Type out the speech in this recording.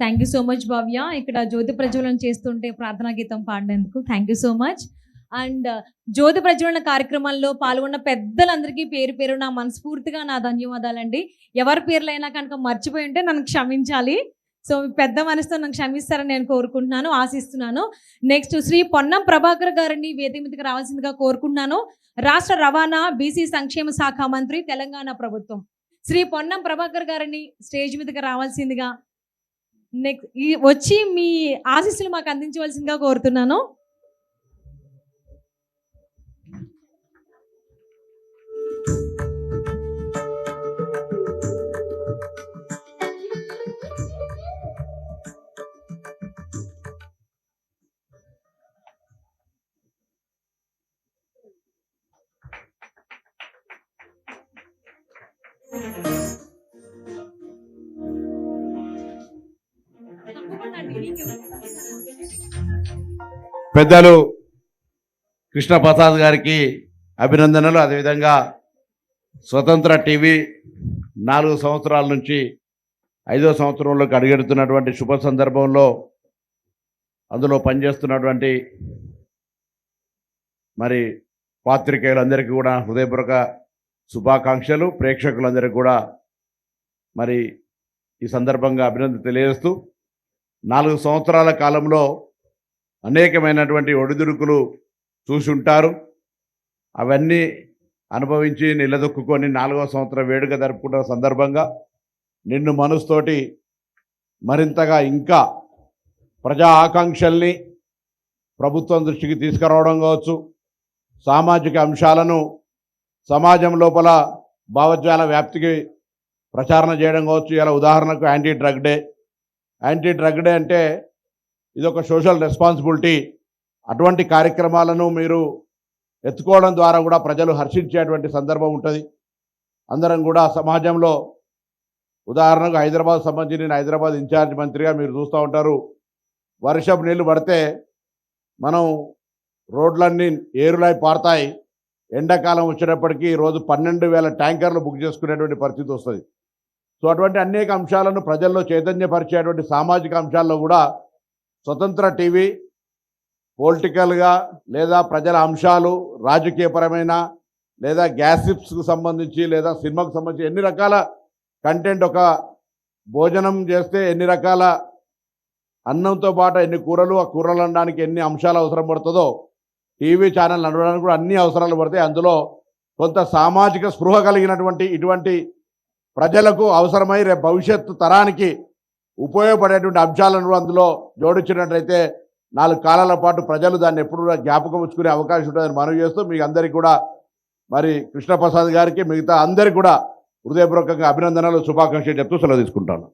Thank you so much Bhavya. ఇక్కడ జ్యోతి ప్రజ్వలన చేస్తుంటే ప్రార్థనా గీతం పాడినందుకు thank you so much. And జ్యోతి ప్రజ్వలన కార్యక్రమాల్లో పాల్గొన్న పెద్దలందరికీ పేరు పేరు నా మనస్ఫూర్తిగా నా ధన్యవాదాలండి. ఎవరి పేర్లైనా కనుక మర్చిపోయి ఉంటే నన్ను క్షమించాలి. సో పెద్ద మనసుతో నన్ను క్షమిస్తారని నేను కోరుకుంటున్నాను, ఆశిస్తున్నాను. నెక్స్ట్ శ్రీ పొన్నం ప్రభాకర్ గారిని వేదిక మీదకి రావాల్సిందిగా కోరుకుంటున్నాను. రాష్ట్ర రవాణా బీసీ సంక్షేమ శాఖ మంత్రి తెలంగాణ ప్రభుత్వం శ్రీ పొన్నం ప్రభాకర్ గారిని స్టేజ్ మీదకి రావాల్సిందిగా నెక్స్ట్ వచ్చి మీ ఆశీస్సులు మాకు అందించవలసిందిగా కోరుతున్నాను. పెద్దలు కృష్ణప్రసాద్ గారికి అభినందనలు. అదేవిధంగా స్వతంత్ర టీవీ 4 సంవత్సరాల నుంచి 5వ సంవత్సరంలోకి అడుగెడుతున్నటువంటి శుభ సందర్భంలో అందులో పనిచేస్తున్నటువంటి మరి పాత్రికేయులందరికీ కూడా హృదయపూర్వక శుభాకాంక్షలు. ప్రేక్షకులందరికీ కూడా మరి ఈ సందర్భంగా అభినందన తెలియజేస్తూ 4 సంవత్సరాల కాలంలో అనేకమైనటువంటి ఒడిదుడుకులు చూసి ఉంటారు. అవన్నీ అనుభవించి నిలదొక్కుని 4వ సంవత్సరం వేడుక జరుపుకుంటున్న సందర్భంగా నిన్ను మనసుతోటి మరింతగా ఇంకా ప్రజా ఆకాంక్షల్ని ప్రభుత్వం దృష్టికి తీసుకురావడం కావచ్చు, సామాజిక అంశాలను సమాజం లోపల భావోద్వేగాల వ్యాప్తికి ప్రచారణ చేయడం కావచ్చు. ఇలా ఉదాహరణకు యాంటీ డ్రగ్ డే అంటే ఇది ఒక సోషల్ రెస్పాన్సిబిలిటీ. అటువంటి కార్యక్రమాలను మీరు ఎత్తుకోవడం ద్వారా కూడా ప్రజలు హర్షించేటువంటి సందర్భం ఉంటుంది. అందరం కూడా సమాజంలో ఉదాహరణకు హైదరాబాద్ సంబంధించి నేను హైదరాబాద్ ఇన్ఛార్జ్ మంత్రిగా మీరు చూస్తూ ఉంటారు. వర్షపు నీళ్లు పడితే మనం రోడ్లన్నీ ఏరులై పారుతాయి. ఎండాకాలం వచ్చేటప్పటికీ రోజు 12,000 ట్యాంకర్లు బుక్ చేసుకునేటువంటి పరిస్థితి వస్తుంది. సో అటువంటి అనేక అంశాలను ప్రజల్లో చైతన్యపరిచేటువంటి సామాజిక అంశాల్లో కూడా స్వతంత్ర టీవీ పొలిటికల్గా లేదా ప్రజల అంశాలు రాజకీయపరమైన లేదా గ్యాసిప్స్కు సంబంధించి లేదా సినిమాకు సంబంధించి ఎన్ని రకాల కంటెంట్, ఒక భోజనం చేస్తే ఎన్ని రకాల అన్నంతో పాటు ఎన్ని కూరలు, ఆ కూరలు అనడానికి ఎన్ని అంశాలు అవసరం పడుతుందో టీవీ ఛానల్ నడవడానికి కూడా అన్ని అవసరాలు పడతాయి. అందులో కొంత సామాజిక స్పృహ కలిగినటువంటి ఇటువంటి ప్రజలకు అవసరమై రేపు భవిష్యత్తు తరానికి ఉపయోగపడేటువంటి అంశాలను అందులో జోడించినట్లయితే 4 కాలాల పాటు ప్రజలు దాన్ని ఎప్పుడు కూడా జ్ఞాపకం ఉంచుకునే అవకాశం ఉంటుందని మనవి చేస్తూ మీ అందరికీ కూడా మరి కృష్ణప్రసాద్ గారికి మిగతా అందరికీ కూడా హృదయపూర్వకంగా అభినందనలు, శుభాకాంక్షలు చెప్తూ సెలవు తీసుకుంటాను.